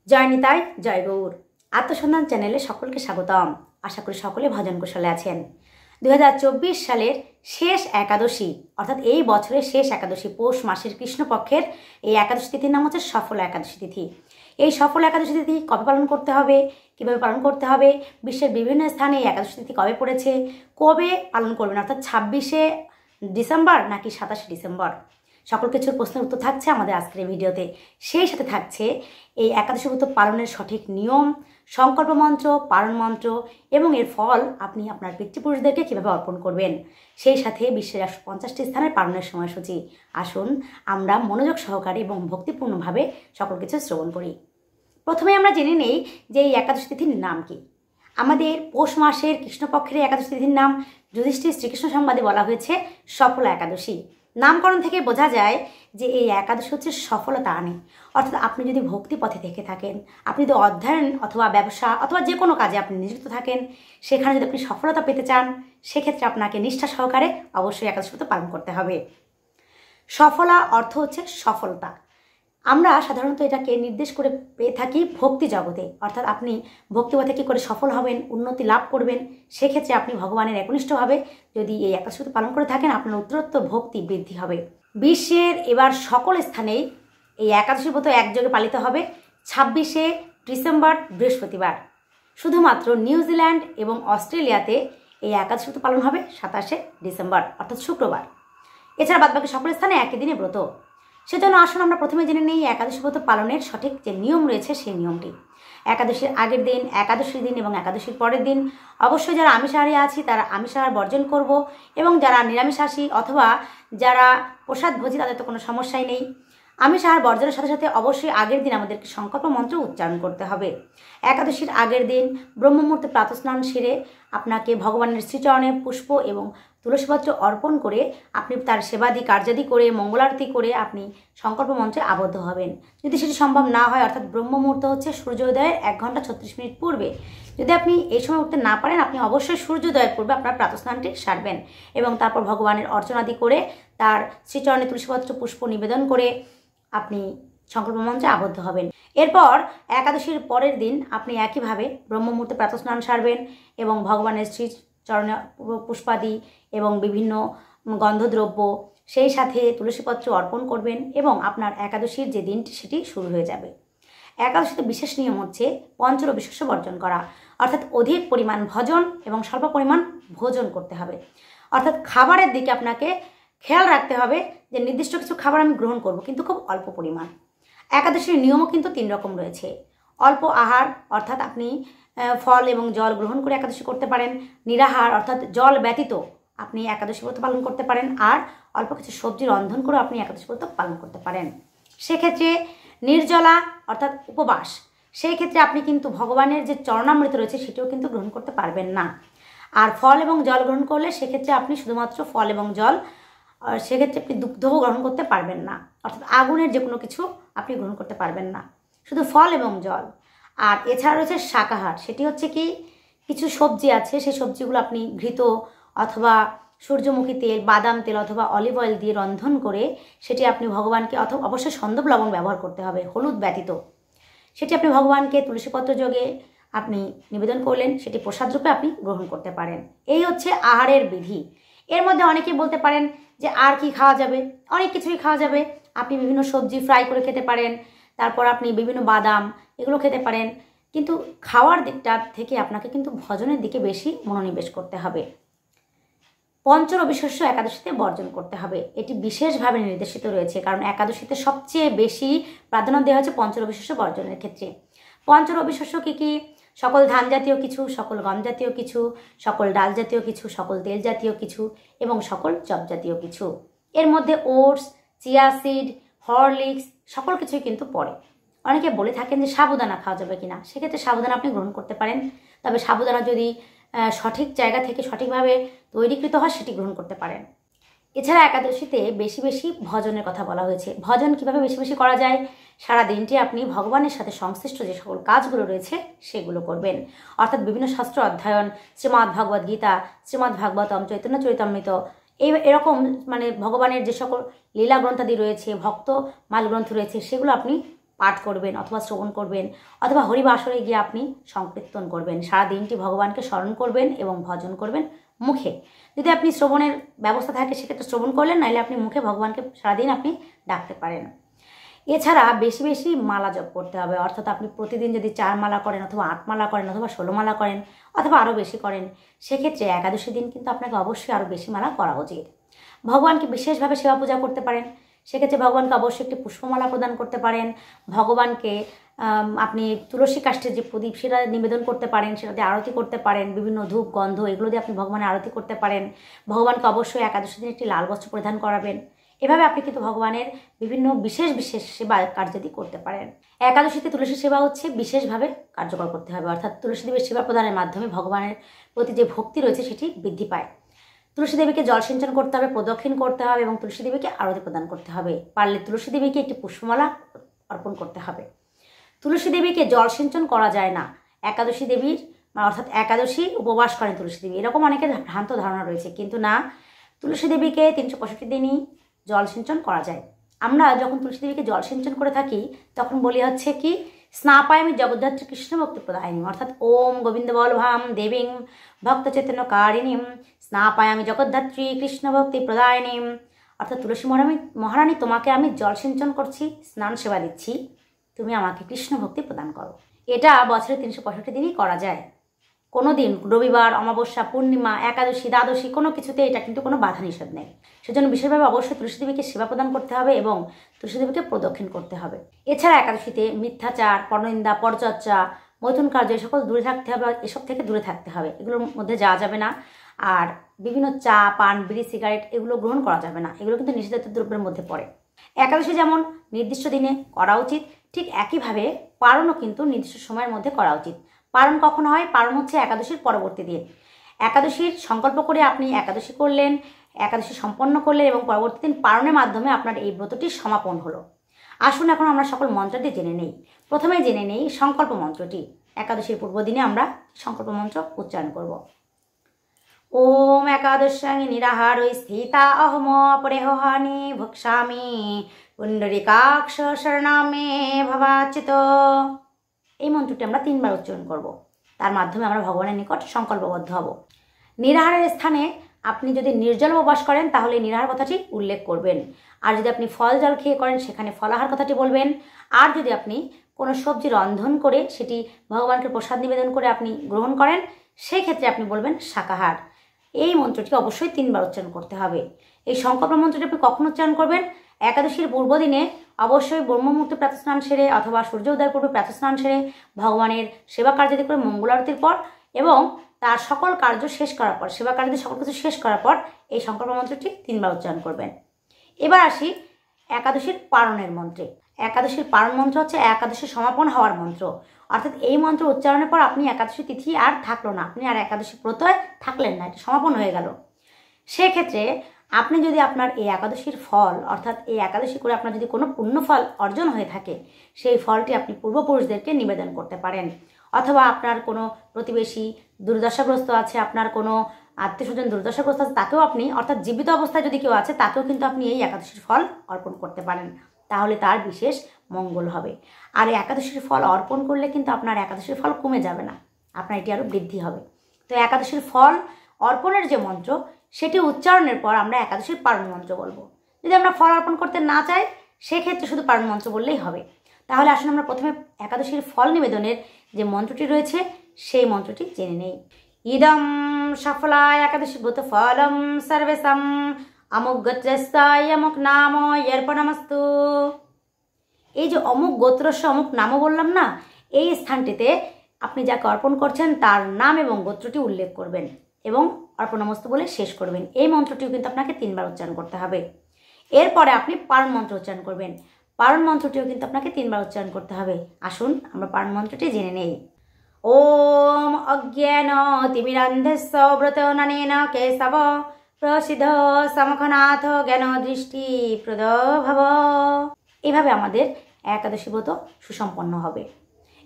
জয় নিতাই, জয় গৌর। আত্মসন্ধান চ্যানেলে সকলকে স্বাগতম। আশা করি সকলে ভজন কুশলে আছেন। 2024 সালের শেষ একাদশী, অর্থাৎ এই বছরের শেষ একাদশী, পৌষ মাসের কৃষ্ণপক্ষের এই একাদশী তিথির নাম হচ্ছে সফল একাদশী তিথি। এই সফল একাদশী তিথি কবে পালন করতে হবে, কীভাবে পালন করতে হবে, বিশ্বের বিভিন্ন স্থানে এই একাদশী তিথি কবে পড়েছে, কবে পালন করবেন, অর্থাৎ 26শে ডিসেম্বর নাকি 27শে ডিসেম্বর, সকল কিছুর প্রশ্নের উত্তর থাকছে আমাদের আজকের এই ভিডিওতে। সেই সাথে থাকছে এই একাদশী ব্রত পালনের সঠিক নিয়ম, সংকল্প মন্ত্র, পালন মন্ত্র এবং এর ফল আপনি আপনার পিতৃপুরুষদেরকে কীভাবে অর্পণ করবেন। সেই সাথে বিশ্বের 150টি স্থানের পালনের সময়সূচি। আসুন আমরা মনোযোগ সহকারে এবং ভক্তিপূর্ণভাবে সকল কিছু শ্রবণ করি। প্রথমে আমরা জেনে নেই যে এই একাদশী তিথির নাম কি। আমাদের পৌষ মাসের কৃষ্ণপক্ষের একাদশী তিথির নাম যুধিষ্ঠির শ্রীকৃষ্ণ সংবাদে বলা হয়েছে সফলা একাদশী। নামকরণ থেকে বোঝা যায় যে এই একাদশী হচ্ছে সফলতা আনে। অর্থাৎ আপনি যদি ভক্তি পথে থেকে থাকেন, আপনি যদি অধ্যয়ন অথবা ব্যবসা অথবা যে কোনো কাজে আপনি নিযুক্ত থাকেন, সেখানে যদি আপনি সফলতা পেতে চান, সেক্ষেত্রে আপনাকে নিষ্ঠা সহকারে অবশ্যই একাদশী ব্রত পালন করতে হবে। সফলা অর্থ হচ্ছে সফলতা। আমরা সাধারণত এটাকে নির্দেশ করে পেয়ে থাকি ভক্তি জগতে, অর্থাৎ আপনি ভক্তিপথে কী করে সফল হবেন, উন্নতি লাভ করবেন, সেক্ষেত্রে আপনি ভগবানের একনিষ্ঠভাবে যদি এই একাদশী ব্রত পালন করে থাকেন, আপনার উত্তরোত্তর ভক্তি বৃদ্ধি হবে। বিশ্বের এবার সকল স্থানেই এই একাদশী ব্রত একযোগে পালিত হবে 26শে ডিসেম্বর বৃহস্পতিবার। শুধুমাত্র নিউজিল্যান্ড এবং অস্ট্রেলিয়াতে এই একাদশী ব্রত পালন হবে 27শে ডিসেম্বর অর্থাৎ শুক্রবার। এছাড়া বাদবাকি সকল স্থানে একই দিনে ব্রত। সেজন্য আসুন আমরা প্রথমে জেনে নিই একাদশী ব্রত পালনের সঠিক যে নিয়ম রয়েছে সেই নিয়মটি। একাদশীর আগের দিন, একাদশীর দিন এবং একাদশীর পরের দিন অবশ্যই যারা আমিষাহারী আছি তারা আমিষাহার বর্জন করব, এবং যারা নিরামিষাশী অথবা যারা প্রসাদ ভোজী তাদের তো কোনো সমস্যাই নেই। আমিষাহার বর্জনের সাথে সাথে অবশ্যই আগের দিন আমাদেরকে সংকল্প মন্ত্র উচ্চারণ করতে হবে। একাদশীর আগের দিন ব্রহ্মমুহূর্তে প্রাতঃস্নান সেরে আপনাকে ভগবানের শ্রীচরণে পুষ্প এবং তুলসীপত্র অর্পণ করে আপনি তার সেবাদি কার্যাদি করে মঙ্গলারতি করে আপনি সংকল্প মন্ত্রে আবদ্ধ হবেন। যদি সেটি সম্ভব না হয়, অর্থাৎ ব্রহ্মমুহূর্ত হচ্ছে সূর্যোদয়ের 1 ঘন্টা 36 মিনিট পূর্বে, যদি আপনি এই সময় উঠতে না পারেন, আপনি অবশ্যই সূর্যোদয়ের পূর্বে আপনার প্রাতঃস্নানটি সারবেন এবং তারপর ভগবানের অর্চনাদি করে তার শ্রীচরণে তুলসীপত্র পুষ্প নিবেদন করে আপনি সংকল্প মন্ত্রে আবদ্ধ হবেন। এরপর একাদশীর পরের দিন আপনি একইভাবে ব্রহ্মমুহূর্তে প্রাতঃস্নান সারবেন এবং ভগবানের শ্রীচরণে পুষ্পাদি এবং বিভিন্ন গন্ধদ্রব্য সেই সাথে তুলসীপত্র অর্পণ করবেন এবং আপনার একাদশীর যে দিনটি সেটি শুরু হয়ে যাবে। একাদশীতে বিশেষ নিয়ম হচ্ছে পঞ্চরবি শস্য বর্জন করা, অর্থাৎ অধিক পরিমাণ ভজন এবং স্বল্প পরিমাণ ভোজন করতে হবে। অর্থাৎ খাবারের দিকে আপনাকে খেয়াল রাখতে হবে যে নির্দিষ্ট কিছু খাবার আমি গ্রহণ করব, কিন্তু খুব অল্প পরিমাণ। একাদশীর নিয়মও কিন্তু 3 রকম রয়েছে। অল্প আহার, অর্থাৎ আপনি ফল এবং জল গ্রহণ করে একাদশী করতে পারেন। নিরাহার, অর্থাৎ জল ব্যতীত আপনি একাদশী ব্রত পালন করতে পারেন। আর অল্প কিছু সবজি রন্ধন করে আপনি একাদশী ব্রত পালন করতে পারেন। সেক্ষেত্রে নির্জলা, অর্থাৎ উপবাস, সেই ক্ষেত্রে আপনি কিন্তু ভগবানের যে চরণামৃত রয়েছে সেটিও কিন্তু গ্রহণ করতে পারবেন না। আর ফল এবং জল গ্রহণ করলে সেক্ষেত্রে আপনি শুধুমাত্র ফল এবং জল, সেক্ষেত্রে আপনি দুগ্ধও গ্রহণ করতে পারবেন না, অর্থাৎ আগুনের যে কোনো কিছু আপনি গ্রহণ করতে পারবেন না, শুধু ফল এবং জল। আর এছাড়া রয়েছে শাকাহার, সেটি হচ্ছে কি কিছু সবজি আছে, সেই সবজিগুলো আপনি ঘৃত অথবা সূর্যমুখী তেল, বাদাম তেল অথবা অলিভ অয়েল দিয়ে রন্ধন করে সেটি আপনি ভগবানকে, অথবা অবশ্যই সন্দব লবণ ব্যবহার করতে হবে, হলুদ ব্যতীত, সেটি আপনি ভগবানকে তুলসীপত্র যোগে আপনি নিবেদন করলেন, সেটি প্রসাদ রূপে আপনি গ্রহণ করতে পারেন। এই হচ্ছে আহারের বিধি। এর মধ্যে অনেকেই বলতে পারেন যে আর কি খাওয়া যাবে, অনেক কিছুই খাওয়া যাবে। আপনি বিভিন্ন সবজি ফ্রাই করে খেতে পারেন, তারপর আপনি বিভিন্ন বাদাম এগুলো খেতে পারেন, কিন্তু খাওয়ার দিকটা থেকে আপনাকে কিন্তু ভজনের দিকে বেশি মনোনিবেশ করতে হবে। পঞ্চরবি শস্য একাদশীতে বর্জন করতে হবে, এটি বিশেষভাবে নির্দেশিত রয়েছে, কারণ একাদশীতে সবচেয়ে বেশি প্রাধান্য দেওয়া হচ্ছে পঞ্চরবি শস্য বর্জনের ক্ষেত্রে। পঞ্চরবি শস্য কী কী? সকল ধান জাতীয় কিছু, সকল গম জাতীয় কিছু, সকল ডাল জাতীয় কিছু, সকল তেল জাতীয় কিছু এবং সকল জব জাতীয় কিছু। এর মধ্যে ওটস, চিয়া সিড, হরলিক্স সকল কিছুই কিন্তু পড়ে। অনেকে বলে থাকেন যে সাবুদানা খাওয়া যাবে কিনা, সেক্ষেত্রে সাবুদানা আপনি গ্রহণ করতে পারেন, তবে সাবুদানা যদি সঠিক জায়গা থেকে সঠিকভাবে তৈরিকৃত হয় সেটি গ্রহণ করতে পারেন। এছাড়া একাদশীতে বেশি বেশি ভজনের কথা বলা হয়েছে। ভজন কিভাবে বেশি বেশি করা যায়? সারা দিনটি আপনি ভগবানের সাথে সংশ্লিষ্ট যে সকল কাজগুলো রয়েছে সেগুলো করবেন, অর্থাৎ বিভিন্ন শাস্ত্র অধ্যয়ন, শ্রীমদ্ ভগবদ গীতা, শ্রীমদ্ ভাগবতম, চৈতন্য চরিতামৃত, এরকম মানে ভগবানের যে সকল লীলা গ্রন্থাদি রয়েছে, ভক্ত মাল গ্রন্থ রয়েছে, সেগুলো আপনি পাঠ করবেন অথবা শ্রবণ করবেন, অথবা হরিবাসরে গিয়ে আপনি সংকীর্তন করবেন। সারা দিনটি ভগবানকে স্মরণ করবেন এবং ভজন করবেন মুখে। যদি আপনি শ্রবণের ব্যবস্থা থাকে সেক্ষেত্রে শ্রবণ করলেন, নাহলে আপনি মুখে ভগবানকে সারাদিন আপনি ডাকতে পারেন। এছাড়া বেশি বেশি মালা জপ করতে হবে, অর্থাৎ আপনি প্রতিদিন যদি 4 মালা করেন অথবা 8 মালা করেন অথবা 16 মালা করেন অথবা আরও বেশি করেন, সেক্ষেত্রে একাদশী দিন কিন্তু আপনাকে অবশ্যই আরও বেশি মালা করা উচিত। ভগবানকে বিশেষভাবে সেবা পূজা করতে পারেন, সেক্ষেত্রে ভগবানকে অবশ্যই একটি পুষ্পমালা প্রদান করতে পারেন। ভগবানকে আপনি তুলসী কাষ্ঠের যে প্রদীপ সেটা নিবেদন করতে পারেন, সেটাতে আরতি করতে পারেন, বিভিন্ন ধূপ গন্ধ এগুলো দিয়ে আপনি ভগবানের আরতি করতে পারেন। ভগবানকে অবশ্যই একাদশী দিন একটি লাল বস্ত্র পরিধান করাবেন। এভাবে আপনি কিন্তু ভগবানের বিভিন্ন বিশেষ বিশেষ সেবা কার্যাদি করতে পারেন। একাদশীতে তুলসী সেবা হচ্ছে বিশেষভাবে কার্যকর করতে হবে, অর্থাৎ তুলসী দেবীর সেবা প্রদানের মাধ্যমে ভগবানের প্রতি যে ভক্তি রয়েছে সেটি বৃদ্ধি পায়। তুলসী দেবীকে জল সিঞ্চন করতে হবে, প্রদক্ষিণ করতে হবে এবং তুলসী দেবীকে আরতি প্রদান করতে হবে। পারলে তুলসী দেবীকে একটি পুষ্পমালা অর্পণ করতে হবে। তুলসী দেবীকে জল সিঞ্চন করা যায় না, একাদশী দেবীর অর্থাৎ একাদশী উপবাস করেন তুলসী দেবী, এরকম অনেকের ভ্রান্ত ধারণা রয়েছে, কিন্তু না, তুলসী দেবীকে 365 দিনই জল সিঞ্চন করা যায়। আমরা যখন তুলসী দেবীকে জল সিঞ্চন করে থাকি তখন বলি হচ্ছে কি, স্নাপায়ামি জগদ্ধাত্রী কৃষ্ণ ভক্তি প্রদায়িনী, অর্থাৎ ওম গোবিন্দ বলভাম দেবীং ভক্ত চৈতন্য কারিণীম স্নাপায়ামি জগদ্ধাত্রী কৃষ্ণ ভক্তি প্রদায়িনীম, অর্থাৎ তুলসী মহারানী তোমাকে আমি জল সিঞ্চন করছি, স্নান সেবা দিচ্ছি, তুমি আমাকে কৃষ্ণ ভক্তি প্রদান করো। এটা বছরে 365 দিনই করা যায়। কোনো দিন রবিবার, অমাবস্যা, পূর্ণিমা, একাদশী, দ্বাদশী কোনো কিছুতে এটা কিন্তু কোনো বাধা নিষেধ নেই। সেজন্য বিশেষভাবে অবশ্যই তুলসী দেবীকে সেবা প্রদান করতে হবে এবং তুলসী দেবীকে প্রদক্ষিণ করতে হবে। এছাড়া একাদশীতে মিথ্যাচার, পরনিন্দা, পরচর্চা, মৈথুন কার্য এসকল দূরে থাকতে হবে, এসব থেকে দূরে থাকতে হবে, এগুলোর মধ্যে যাওয়া যাবে না। আর বিভিন্ন চা, পান, বিড়ি, সিগারেট এগুলো গ্রহণ করা যাবে না, এগুলো কিন্তু নিষিদ্ধ দ্রব্যের মধ্যে পড়ে। একাদশী যেমন নির্দিষ্ট দিনে করা উচিত, ঠিক একইভাবে পারণও কিন্তু নির্দিষ্ট সময়ের মধ্যে করা উচিত। পারণ কখন হয়? পারণ হচ্ছে একাদশীর পরবর্তী দিন। একাদশীর সংকল্প করে আপনি একাদশী করলেন, একাদশী সম্পন্ন করলেন এবং পরবর্তী দিন পারণের মাধ্যমে আপনার এই ব্রতটির সমাপন হলো। আসুন এখন আমরা সকল মন্ত্রটি জেনে নেই। প্রথমে জেনে নেই সংকল্প মন্ত্রটি। একাদশীর পূর্ব দিনে আমরা সংকল্প মন্ত্র উচ্চারণ করব। ওম একাদশাঙ্গি নিরাহার স্থিতা অহম পরেহানি ভক্ষামি পুণ্ডরিকাক্ষ শরণামে ভবাচিত। এই মন্ত্রটি আমরা 3 বার উচ্চারণ করব। তার মাধ্যমে আমরা ভগবানের নিকট সংকল্পবদ্ধ হব। নিরাহারের স্থানে আপনি যদি নির্জল উপবাস করেন তাহলে নিরাহার কথাটি উল্লেখ করবেন, আর যদি আপনি ফল জল খেয়ে করেন সেখানে ফলাহার কথাটি বলবেন, আর যদি আপনি কোনো সবজি রন্ধন করে সেটি ভগবানকে প্রসাদ নিবেদন করে আপনি গ্রহণ করেন সেই ক্ষেত্রে আপনি বলবেন শাকাহার। এই মন্ত্রটি অবশ্যই 3 বার উচ্চারণ করতে হবে। এই সংকল্প মন্ত্রটি আপনি কখন উচ্চারণ করবেন? একাদশীর পূর্ব দিনে অবশ্যই ব্রহ্মমুহূর্তে প্রাতঃস্নান সেরে অথবা সূর্য উদয়ের পূর্বে প্রাতঃস্নান সেরে ভগবানের সেবা কার্যাদি করে মঙ্গল আরতির পর এবং তার সকল কার্য শেষ করার পর, সেবা কার্যাদি সকল কিছু শেষ করার পর এই সংকল্প মন্ত্রটি 3 বার উচ্চারণ করবেন। এবার আসি একাদশীর পারণের মন্ত্রে। একাদশীর পারণ মন্ত্র হচ্ছে একাদশীর সমাপন হওয়ার মন্ত্র, অর্থাৎ এই মন্ত্র উচ্চারণের পর আপনি একাদশী তিথি আর থাকলো না, আপনি আর একাদশী প্রত্যয় থাকলেন না, এটা সমাপন হয়ে গেল। সেক্ষেত্রে আপনি যদি আপনার এই একাদশীর ফল অর্থাৎ এই একাদশী করে আপনার যদি কোনো পুণ্যফল অর্জন হয়ে থাকে সেই ফলটি আপনি পূর্বপুরুষদেরকে নিবেদন করতে পারেন, অথবা আপনার কোনো প্রতিবেশী দুর্দশাগ্রস্ত আছে, আপনার কোনো আত্মীয়স্বজন দুর্দশাগ্রস্ত আছে তাকেও আপনি, অর্থাৎ জীবিত অবস্থায় যদি কেউ আছে তাকেও কিন্তু আপনি এই একাদশীর ফল অর্পণ করতে পারেন, তাহলে তার বিশেষ মঙ্গল হবে। আর এই একাদশীর ফল অর্পণ করলে কিন্তু আপনার একাদশীর ফল কমে যাবে না, আপনার এটি আরও বৃদ্ধি হবে। তো একাদশীর ফল অর্পণের যে মন্ত্র সেটি উচ্চারণের পর আমরা একাদশীর পারণ মন্ত্র বলবো। যদি আমরা ফল অর্পণ করতে না চাই সেক্ষেত্রে শুধু পারণ মন্ত্র বললেই হবে। তাহলে আসুন আমরা প্রথমে একাদশীর ফল নিবেদনের যে মন্ত্রটি রয়েছে সেই মন্ত্রটি জেনে নেই। ইদম সফলা একাদশী ব্রত ফলম সর্বেশম অমুক গোত্রস্যায় অমুক নাম অর্পণমস্তু। এই যে অমুক গোত্রস্য অমুক নামও বললাম না, এই স্থানটিতে আপনি যাকে অর্পণ করছেন তার নাম এবং গোত্রটি উল্লেখ করবেন এবং অর্পণমস্তু বলে শেষ করবেন। এই মন্ত্রটিও কিন্তু আপনাকে 3 বার উচ্চারণ করতে হবে। এরপরে আপনি পারণ মন্ত্র উচ্চারণ করবেন। পারণ মন্ত্রটিও কিন্তু আপনাকে 3 বার উচ্চারণ করতে হবে। আসুন আমরা পারণ মন্ত্রটি জেনে নেই। ওম অজ্ঞান তিমিরান্ধস্য ব্রত ননেন কেশব প্রসিদ্ধ সমখনাথ জ্ঞান দৃষ্টি প্রদ ভব। এভাবে আমাদের একাদশী ব্রত সুসম্পন্ন হবে।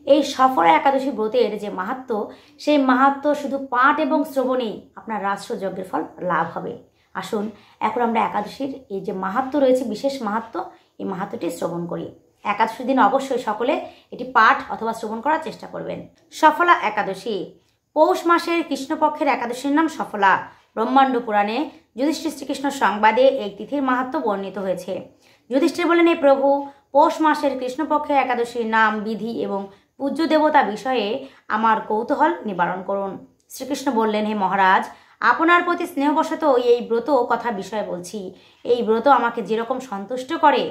এই সফল একাদশী ব্রতের যে মাহাত্ম্য সেই মাহাত্ম্য শুধু পাঠ এবং শ্রবণেই আপনার রাষ্ট্রযজ্ঞের ফল লাভ হবে। আসুন এখন আমরা একাদশীর এই যে মাহাত্ম্য রয়েছে, বিশেষ মাহাত্ম্য, এই মাহাত্ম্যটি শ্রবণ করি। একাদশীর দিন অবশ্যই সকলে এটি পাঠ অথবা শ্রবণ করার চেষ্টা করবেন। সফলা একাদশী। পৌষ মাসের কৃষ্ণপক্ষের একাদশীর নাম সফলা। ব্রহ্মাণ্ড পুরাণে যুধিষ্ঠির শ্রীকৃষ্ণ সংবাদে এই তিথির মাহাত্ম্য বর্ণিত হয়েছে। যুধিষ্ঠির বলেন, হে প্রভু, পৌষ মাসের কৃষ্ণপক্ষের একাদশীর নাম, বিধি এবং পূজ্য দেবতা বিষয়ে আমার কৌতূহল নিবারণ করুন। শ্রীকৃষ্ণ বললেন, হে মহারাজ, আপনার প্রতি স্নেহবশত এই ব্রত কথা বিষয়ে বলছি। এই ব্রত আমাকে যেরকম সন্তুষ্ট করে,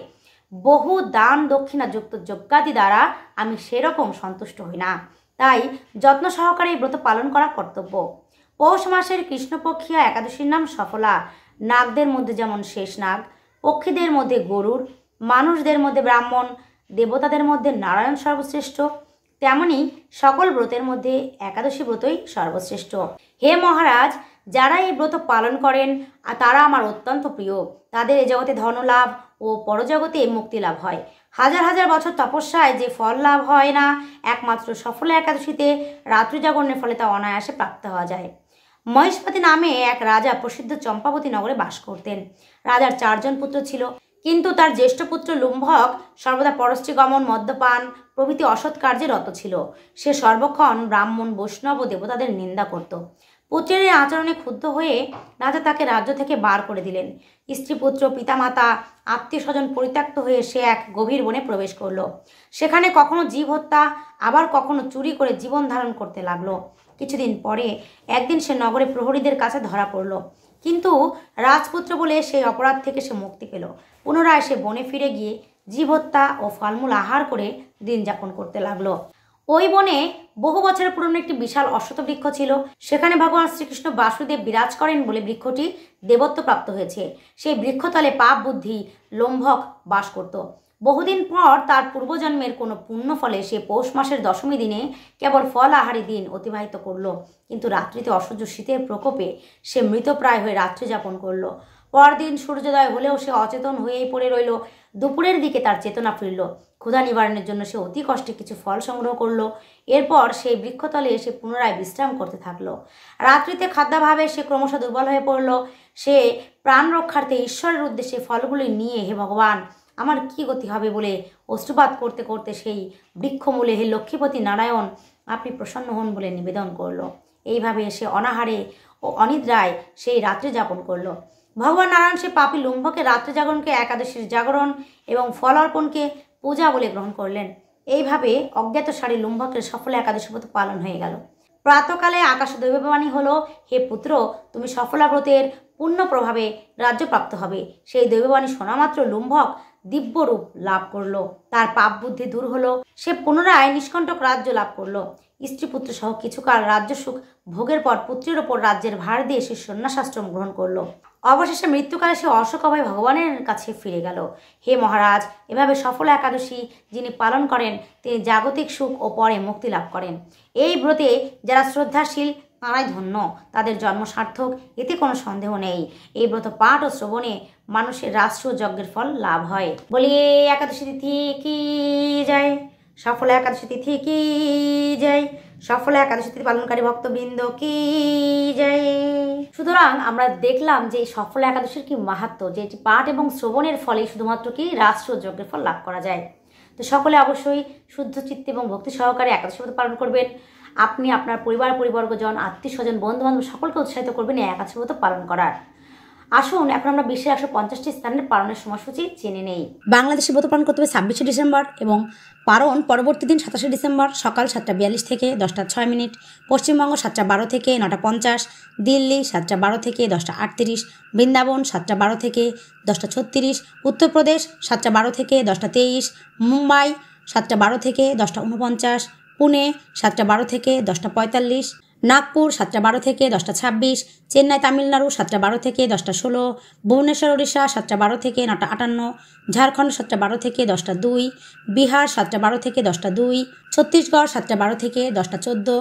বহু দান দক্ষিণা যুক্ত যজ্ঞাদি দ্বারা আমি সেরকম সন্তুষ্ট হই না। তাই যত্ন সহকারে এই ব্রত পালন করা কর্তব্য। পৌষ মাসের কৃষ্ণপক্ষীয় একাদশীর নাম সফলা। নাগদের মধ্যে যেমন শেষ নাগ, পক্ষীদের মধ্যে গরুড়, মানুষদের মধ্যে ব্রাহ্মণ, দেবতাদের মধ্যে নারায়ণ সর্বশ্রেষ্ঠ, তেমনি সকল ব্রতের মধ্যে একাদশী ব্রতই সর্বশ্রেষ্ঠ। হে মহারাজ, যারা এই ব্রত পালন করেন তারা আমার অত্যন্ত প্রিয়। তাদের এ জগতে ধনলাভ ও পরজগতে মুক্তি লাভ হয়। হাজার হাজার বছর তপস্যায় যে ফল লাভ হয় না, একমাত্র সফলা একাদশীতে রাত্রি জাগরণের ফলে তা অনায়াসে প্রাপ্ত হওয়া যায়। মহেশপতি নামে এক রাজা প্রসিদ্ধ চম্পাবতী নগরে বাস করতেন। রাজার 4 জন পুত্র ছিল, কিন্তু তার জ্যেষ্ঠ পুত্র লুম্ভক সর্বদা পরশ্রী গমন, মদ্যপান প্রভৃতি অসৎ কার্যে রত ছিল। সে সর্বক্ষণ ব্রাহ্মণ, বৈষ্ণব ও দেবতাদের নিন্দা করত। পুত্রের এই আচরণে ক্ষুব্ধ হয়ে রাজা তাকে রাজ্য থেকে বার করে দিলেন। স্ত্রী, পুত্র, পিতামাতা, আত্মীয় স্বজন পরিত্যক্ত হয়ে সে এক গভীর বনে প্রবেশ করলো। সেখানে কখনো জীব হত্যা, আবার কখনো চুরি করে জীবন ধারণ করতে লাগলো। কিছুদিন পরে একদিন সে নগরে প্রহরীদের কাছে ধরা পড়ল, কিন্তু রাজপুত্র বলে সেই অপরাধ থেকে সে মুক্তি পেল। পুনরায় সে বনে ফিরে গিয়ে জীব হত্যা ও ফলমূল আহার করে দিন যাপন করতে লাগলো। ওই বনে বহু বছরের পুরনো একটি বিশাল অশ্বত্থ বৃক্ষ ছিল। সেখানে ভগবান শ্রীকৃষ্ণ বাসুদেব বিরাজ করেন বলে বৃক্ষটি দেবত্ব প্রাপ্ত হয়েছে। সেই বৃক্ষতলে পাপ বুদ্ধি লোম্ভক বাস করত। বহুদিন পর তার পূর্বজন্মের কোনো পুণ্য ফলে সে পৌষ মাসের দশমী দিনে কেবল ফল আহারী দিন অতিবাহিত করল। কিন্তু রাত্রিতে অসহ্য শীতের প্রকোপে সে মৃতপ্রায় হয়ে রাত্রি যাপন করল। পরদিন সূর্যোদয় হলেও সে অচেতন হয়েই পড়ে রইল। দুপুরের দিকে তার চেতনা ফিরল। ক্ষুধা নিবারণের জন্য সে অতি কষ্টে কিছু ফল সংগ্রহ করলো। এরপর সেই বৃক্ষতলে এসে পুনরায় বিশ্রাম করতে থাকলো। রাত্রিতে খাদ্যাভাবে সে ক্রমশ দুর্বল হয়ে পড়ল। সে প্রাণ রক্ষার্থে ঈশ্বরের উদ্দেশ্যে ফলগুলি নিয়ে, হে ভগবান, আমার কি গতি হবে বলে অশ্রুপাত করতে করতে সেই বৃক্ষমূলে, হে লক্ষ্মীপতি নারায়ণ, আপনি প্রসন্ন হন বলে নিবেদন করলো। এইভাবে সে অনাহারে ও অনিদ্রায় সেই রাত্রি যাপন করলো। ভগবান নারায়ণ সে পাপী লুম্ভকে রাত্রি জাগরণকে একাদশীর জাগরণ এবং ফল অর্পণকে পূজা বলে গ্রহণ করলেন। এইভাবে অজ্ঞাতসারী লুম্ভকের সফল একাদশী ব্রত পালন হয়ে গেল। প্রাতকালে আকাশে দৈববাণী হলো, হে পুত্র, তুমি সফলা ব্রতের পূর্ণ প্রভাবে রাজ্যপ্রাপ্ত হবে। সেই দৈববাণী শোনামাত্র লুম্ভক দিব্যরূপ লাভ করলো। তার পাপ বুদ্ধি দূর হলো। সে পুনরায় নিষ্কণ্টক রাজ্য লাভ করলো। স্ত্রী পুত্র সহ কিছুকাল রাজ্য সুখ ভোগের পর পুত্রের ওপর রাজ্যের ভার দিয়ে সে সন্ন্যাসাশ্রম গ্রহণ করলো। অবশেষে মৃত্যুকালে সে অশোকভাবে ভগবানের কাছে ফিরে গেল। হে মহারাজ, এভাবে সফলা একাদশী যিনি পালন করেন তিনি জাগতিক সুখ ও পরে মুক্তি লাভ করেন। এই ব্রতে যারা শ্রদ্ধাশীল তাঁরাই ধন্য, তাদের জন্ম সার্থক, এতে কোনো সন্দেহ নেই। এই ব্রত পাঠ ও শ্রবণে মানুষের রাষ্ট্রীয় যজ্ঞের ফল লাভ হয়। বলি একাদশী তিথি কি যায়, সফলা একাদশী তিথি কি যায়, সফলা একাদশী তিথি পালনকারী ভক্তবৃন্দ কি যায়। সুতরাং আমরা দেখলাম যে সফলা একাদশীর কি মাহাত্ম্য, যে পাঠ এবং শ্রবণের ফলে শুধুমাত্র কি রাষ্ট্রীয় যজ্ঞের ফল লাভ করা যায়। তো সকলে অবশ্যই শুদ্ধ চিত্তে এবং ভক্তি সহকারে একাদশী ব্রত পালন করবেন। আপনি আপনার পরিবার পরিবর্গজন, আত্মীয় স্বজন, বন্ধু বান্ধব সকলকে উৎসাহিত করবেন এই একাদশী ব্রত পালন করার। আসুন এখন আমরা বিশ্বের 150টি স্থানের পালনের সময়সূচি জেনে নেই। বাংলাদেশে ব্রত পালন করতে হবে 26শে ডিসেম্বর এবং পালন পরবর্তী দিন 27শে ডিসেম্বর সকাল 7:42 থেকে 10:06। পশ্চিমবঙ্গ 7:12 থেকে 9:50, দিল্লি 7:12 থেকে 10:38, বৃন্দাবন 7:12 থেকে 10:36, উত্তরপ্রদেশ 7:12 থেকে 10:23, মুম্বাই 7:12 থেকে 10:49, পুনে 7:12 থেকে 10:45, নাগপুর 7:12 থেকে 10:26, চেন্নাই তামিলনাড়ু 7:12 থেকে 10:16, ভুবনেশ্বর ওড়িশা 7:12 থেকে 9:58, ঝাড়খণ্ড 7:12 থেকে 10:02, বিহার 7:12 থেকে 10:02, ছত্তিশগড় 7:12 থেকে 10:14,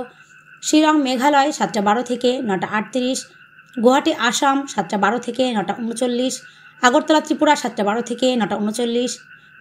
শিলং মেঘালয় 7:12 থেকে 9:38, গুয়াহাটি আসাম 7:12 থেকে 9:39, আগরতলা ত্রিপুরা 7:12 থেকে 9:39,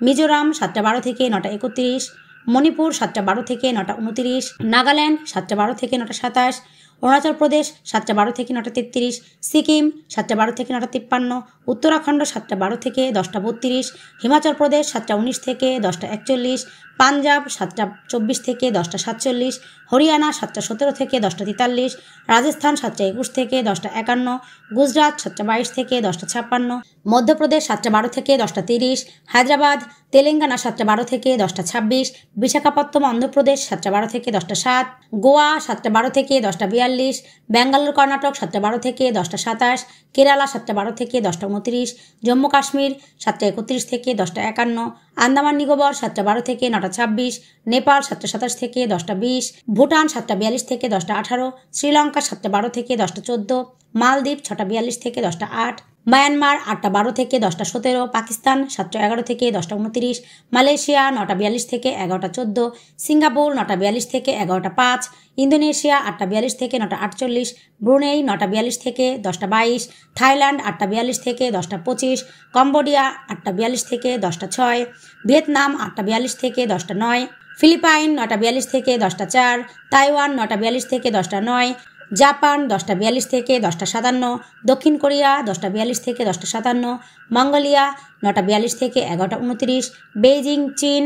মিজোরাম 7:12 থেকে 9:31, মণিপুর 7:12 থেকে 9:29, নাগাল্যান্ড 7:12 থেকে 9:27, অরুণাচল প্রদেশ 7:12 থেকে 9:33, সিকিম 7:12 থেকে 9:53, উত্তরাখণ্ড 7টা 12 থেকে 10টা 32, হিমাচল প্রদেশ 7টা 19 থেকে 10টা 41, পাঞ্জাব 7টা 24 থেকে 10টা 47, হরিয়ানা 7টা 17 থেকে 10টা 43, রাজস্থান 7টা 21 থেকে 10টা 51, গুজরাট 7টা 22 থেকে 10টা 56, মধ্যপ্রদেশ 7টা 12 থেকে 10টা 30, হায়দ্রাবাদ তেলেঙ্গানা 7টা 12 থেকে 10টা 26, বিশাখাপত্তনম অন্ধ্রপ্রদেশ 7টা 12 থেকে 10টা 7, গোয়া 7টা 12 থেকে 10টা 42, ব্যাঙ্গালোর কর্ণাটক 7টা 12 থেকে 10টা 27, কেরালা 7টা 12 থেকে 10টা 29, জম্মু কাশ্মীর 7টা 31 থেকে 10টা 51, আন্দামান নিকোবর 7টা 12 থেকে 9টা 26, নেপাল 7টা 27 থেকে 10টা 20, ভুটান 7টা 42 থেকে 10টা 18, শ্রীলঙ্কা 7টা 12 থেকে 10টা 14, মালদ্বীপ 6টা 42 থেকে 10টা 8, মায়ানমার 8টা 12 থেকে 10টা 17, পাকিস্তান 7টা 11 থেকে 10টা 29, মালয়েশিয়া 9টা 42 থেকে 11টা 14, সিঙ্গাপুর 9টা 42 থেকে 11টা 5, ইন্দোনেশিয়া 8টা 42 থেকে 9টা 48, ব্রুনেই 9টা 42 থেকে 10টা 22, থাইল্যান্ড 8টা 42 থেকে 10টা 25, কম্বোডিয়া 8টা 42 থেকে 10টা 6, ভিয়েতনাম 8টা 42 থেকে 10টা 9, ফিলিপাইন 9টা 42 থেকে 10টা 4, তাইওয়ান 9টা 42 থেকে 10টা 9, জাপান 10টা 42 থেকে 10টা 57, দক্ষিণ কোরিয়া 10টা 42 থেকে 10টা 57, মঙ্গোলিয়া 9টা 42 থেকে 11টা 29, বেইজিং চীন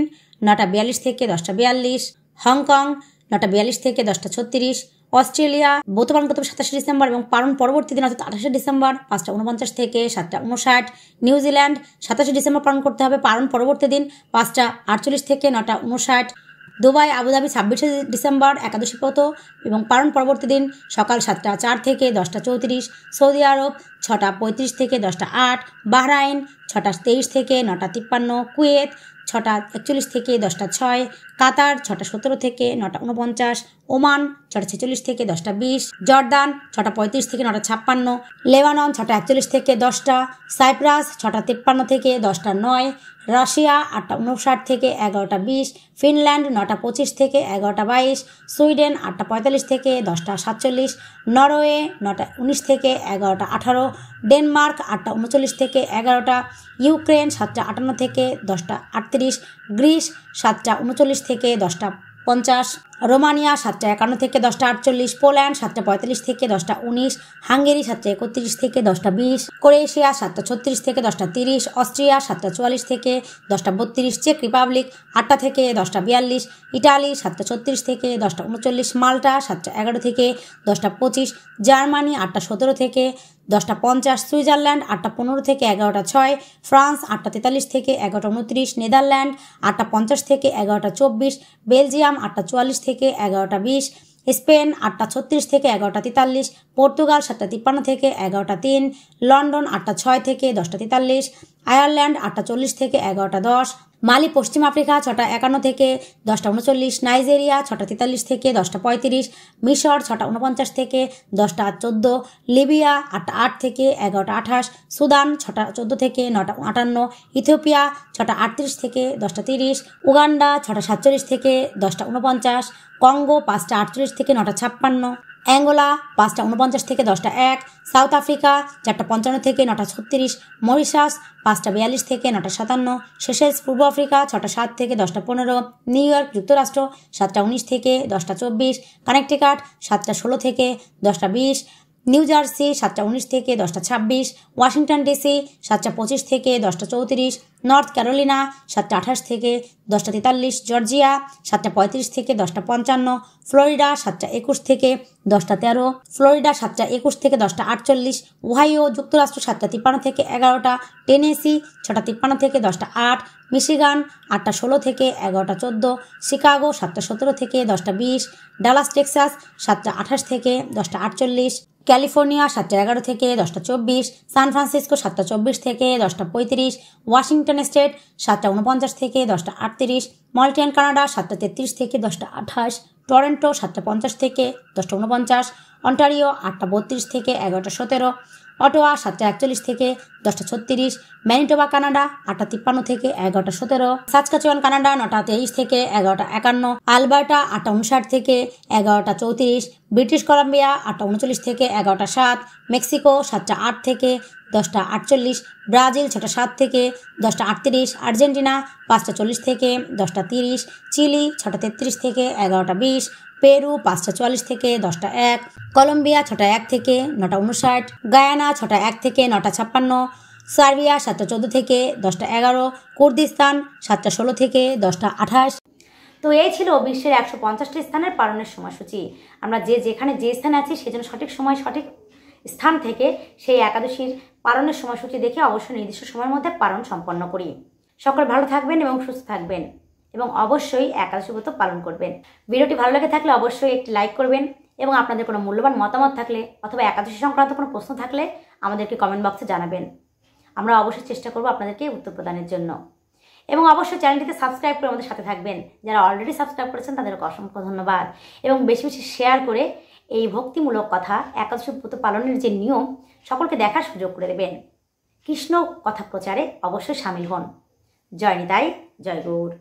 9টা 42 থেকে 10টা 42, হংকং 9টা 42 থেকে 10টা 36, অস্ট্রেলিয়া বৌদ্ধ পালন করতে হবে 27 ডিসেম্বর এবং পালন পরবর্তী দিন অর্থাৎ 28শে ডিসেম্বর 5টা 49 থেকে 7টা 59, নিউজিল্যান্ড 27শে ডিসেম্বর পালন করতে হবে পালন পরবর্তী দিন 5টা 48 থেকে 9টা 59, দুবাই আবুধাবি 26শে ডিসেম্বর একাদশী ব্রত এবং পালন পরবর্তী দিন সকাল 7টা 4 থেকে 10টা 34, সৌদি আরব 6টা 35 থেকে 10টা 8, বাহরাইন 6টা 23 থেকে 9টা 53, কুয়েত 6টা 41 থেকে 10টা 6, কাতার 6টা 17 থেকে 9টা 49, ওমান 6টা 46 থেকে 10টা 20, জর্দান 6টা 35 থেকে 9টা 56, লেবানন 6টা 41 থেকে 10টা, সাইপ্রাস 6টা 53 থেকে 10টা 9, রাশিয়া 8টা 59 থেকে 11টা 20, ফিনল্যান্ড 9টা 25 থেকে 11টা 22, সুইডেন 8টা 45 থেকে 10টা 47, নরওয়ে 9টা 19 থেকে 11টা 18, ডেনমার্ক 8টা 39 থেকে 11টা, ইউক্রেন 7টা 58 থেকে 10টা 38, গ্রিস 7টা 39 থেকে 10টা 50, রোমানিয়া 7টা 51 থেকে 10টা 48, পোল্যান্ড 7টা 45 থেকে 10টা 19, হাঙ্গেরি 7টা 31 থেকে 10টা 20, ক্রোয়েশিয়া 7টা 36 থেকে 10টা 30, অস্ট্রিয়া 7টা 44 থেকে 10টা 32, চেক রিপাবলিক 8টা থেকে 10টা 42, ইটালি 7টা 36 থেকে 10টা 39, মাল্টা 7টা 11 থেকে 10টা 25, জার্মানি 8টা 17 থেকে 10টা 50, সুইজারল্যান্ড 8টা 15 থেকে 11টা 6, ফ্রান্স 8টা 43 থেকে 11টা 29, নেদারল্যান্ড 8টা 50 থেকে 11টা 24, বেলজিয়াম 8টা 44 থেকে 11টা 20, স্পেন 8টা 36 থেকে 11টা 43, পর্তুগাল 7টা 53 থেকে 11টা 3, লন্ডন 8টা 6 থেকে 10টা 43, আয়ারল্যান্ড 8টা 40 থেকে 11টা 10, মালি পশ্চিম আফ্রিকা 6টা 51 থেকে 10টা 39, নাইজেরিয়া 6টা 43 থেকে 10টা 35, মিশর 6টা 49 থেকে 10টা 14, লিবিয়া 8টা 8 থেকে 11টা 28, সুদান 6টা 14 থেকে 9টা 58, ইথিওপিয়া 6টা 38 থেকে 10টা 30, উগান্ডা 6টা 47 থেকে 10টা 49, কঙ্গো 5টা 48 থেকে 9টা 56, অ্যাঙ্গোলা 5টা 49 থেকে 10টা 1, সাউথ আফ্রিকা 4টা 55 থেকে 9টা 36, মরিশাস 5টা 42 থেকে 9টা 57, সেশেলস পূর্ব আফ্রিকা 6টা 7 থেকে 10টা 15, নিউ ইয়র্ক যুক্তরাষ্ট্র 7টা 19 থেকে 10টা 24, কানেকটিকাট 7টা 16 থেকে 10টা 20, নিউ জার্সি 7টা 19 থেকে 10টা 26, ওয়াশিংটন ডিসি 7টা 25 থেকে 10টা 34, নর্থ ক্যারোলিনা 7টা 28 থেকে 10টা 43, জর্জিয়া 7টা 35 থেকে 10টা 55, ফ্লোরিডা 7টা 21 থেকে 10টা 13, ফ্লোরিডা 7টা 21 থেকে 10টা 48, ওহাইও যুক্তরাষ্ট্র 7টা 53 থেকে 11টা, টেনেসি 6টা 53 থেকে 10টা 8, মিশিগান 8টা 16 থেকে 11টা 14, শিকাগো 7টা 17 থেকে 10টা 20, ডালাস টেক্সাস 7টা 28 থেকে 10টা 48, ক্যালিফোর্নিয়া 7টা 11 থেকে 10টা 24, সান ফ্রান্সিসকো 7টা 24 থেকে 10টা 35, ওয়াশিংটন স্টেট 7টা 49 থেকে 10টা 38, মলটেন কানাডা 7টা 33 থেকে 10টা 28, টরন্টো 7টা 50 থেকে 10টা 49, অন্টারিও 8টা 32 থেকে 11টা 17, অটোয়া 7টা 41 থেকে 10টা 36, ম্যানিটোবা কানাডা 8টা 53 থেকে 11টা 17, সাসকাচুয়ান কানাডা 9টা 23 থেকে 11টা 51, আলবার্টা 8টা 59 থেকে 11টা 34, ব্রিটিশ কলাম্বিয়া 8টা 39 থেকে 11টা 7, মেক্সিকো 7টা 8 থেকে 10টা 48, ব্রাজিল 6টা 7 থেকে 10টা 38, আর্জেন্টিনা 5টা 40 থেকে 10টা 30, চিলি 6টা 33 থেকে 11টা 20, পেরু 5টা 44 থেকে 10টা 1, কলম্বিয়া 6টা 1 থেকে 9টা 59, গায়ানা 6টা 1 থেকে 9টা 56, সার্বিয়া 7:14 থেকে 10:11, কুর্দিস্তান 7:16 থেকে 10:28। তো এই ছিল বিশ্বের 150টি স্থানের পালনের সময়সূচি। আমরা যেখানে যে স্থানে আছি সেজন্য সঠিক সময় সঠিক স্থান থেকে সেই একাদশীর পালনের সময়সূচি দেখে অবশ্যই নির্দিষ্ট সময়ের মধ্যে পালন সম্পন্ন করি। সকলে ভালো থাকবেন এবং সুস্থ থাকবেন এবং অবশ্যই একাদশী ব্রত পালন করবেন। ভিডিওটি ভালো লাগে থাকলে অবশ্যই একটি লাইক করবেন এবং আপনাদের কোনো মূল্যবান মতামত থাকলে অথবা একাদশী সংক্রান্ত কোনো প্রশ্ন থাকলে আমাদেরকে কমেন্ট বক্সে জানাবেন। আমরা অবশ্যই চেষ্টা করব আপনাদেরকে উত্তর প্রদানের জন্য। এবং অবশ্যই চ্যানেলটিতে সাবস্ক্রাইব করে আমাদের সাথে থাকবেন। যারা অলরেডি সাবস্ক্রাইব করেছেন তাদেরকে অসংখ্য ধন্যবাদ। এবং বেশি বেশি শেয়ার করে এই ভক্তিমূলক কথা, একাদশী ব্রত পালনের যে নিয়ম সকলকে দেখার সুযোগ করে দেবেন। কৃষ্ণ কথা প্রচারে অবশ্যই সামিল হন। জয় নিতাই, জয় গৌর।